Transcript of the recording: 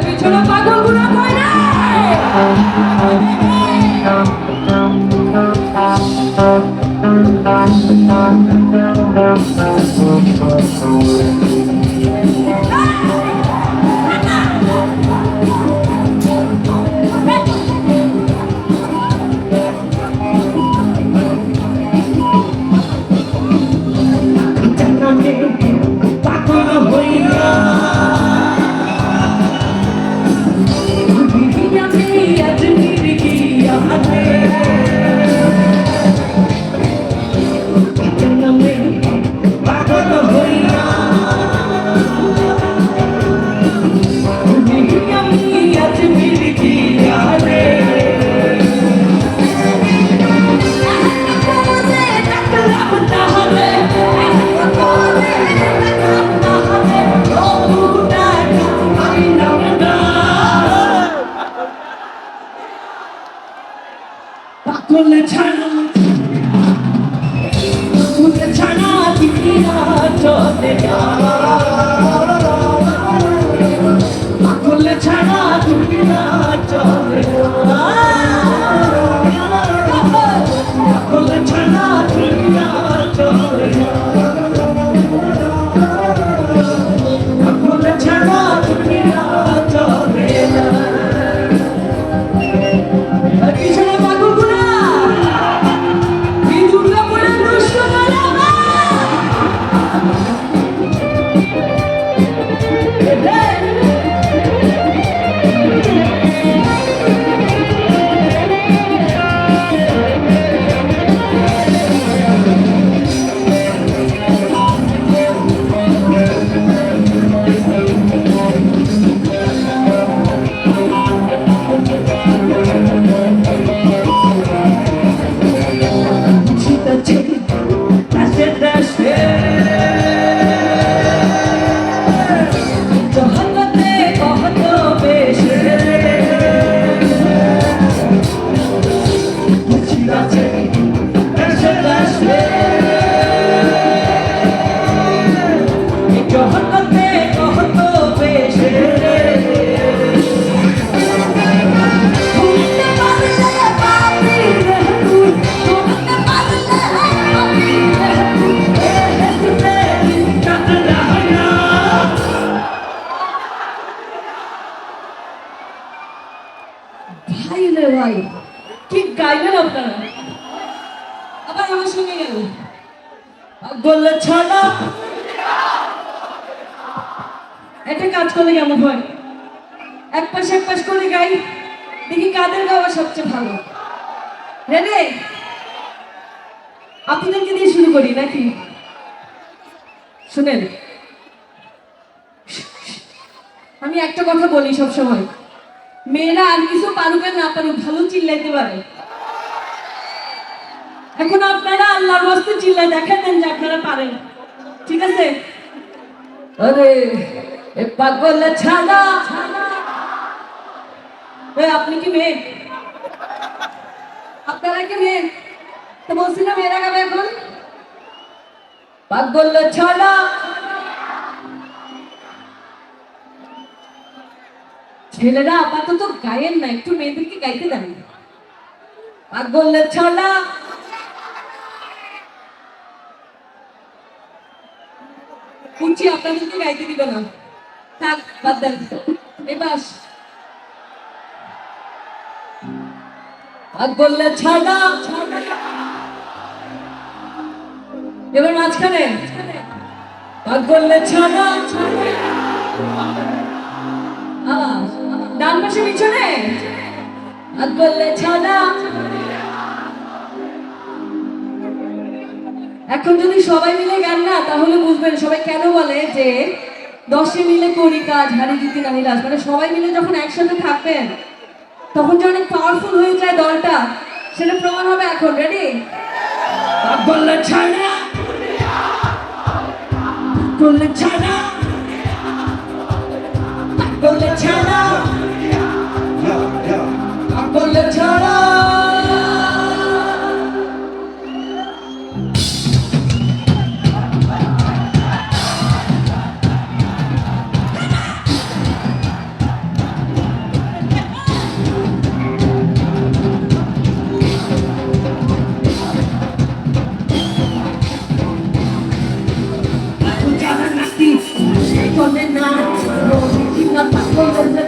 পিছনে পাগল গুলো কই রে? Pakolle chana, pakolle chana, dikira chole ya. Pakolle chana, dikira chole ya. Pakolle chana, dikira chole ya. Pakolle chana, dikira chole ya. Pichone pago guna. ভাই রে ভাই, কি গাইলেন আপনারা? আবার আমার সঙ্গে গেল বললে ছাড়া। একটা কাজ করলে কেমন হয়, এক পাশ করে গাই, দেখি কাদের গাওয়া সবচেয়ে ভালো। রেডি? আপনাদেরকে দিয়ে শুরু করি নাকি? শুনেন, আমি একটা কথা বলি সবসময়, মেয়েরা আর কিছু পারুক আর না পারুক, ভালো চিল্লাইতে পারে। এখন আপনারা আল্লাহর ওয়াস্তে চিল্লাই দেখা দেন যে আপনারা পারেন, ঠিক আছে? আরে এ পাগল ছানা, আপনি কি মেয়ে? আপনারা কি মেয়ে? তো বলছি না মেয়েরা গাবে এখন। পাগল ছানা, ছেলেরা আপাতত গায়েন না, একটু মেয়েদেরকে গাইতে দেন। পাগল ছানা, কুচি আপনাদেরকে গাইতে দিবে না, থাক বাদ দেন। এবার পাগল ছানা, এবার মাঝখানে পাগল ছানা, ডান পাশে পিছনে পাগল ছানা। এখন যদি সবাই মিলে গান না, তাহলে বুঝবেন সবাই কেন বলে যে 10 মিলে করি কাজ, হারি জিতি নাহি লাজ। মানে সবাই মিলে যখন একসাথে থাকবেন তখন যে অনেক পাওয়ারফুল হয়ে যায় দলটা, সেটা প্রমাণ হবে এখন। রেডি? পাগল ছানা, পাগল ছানা, পাগল ছানা, পাগল ছানা। না, রোজ ঠিক না থাকলেই বলছে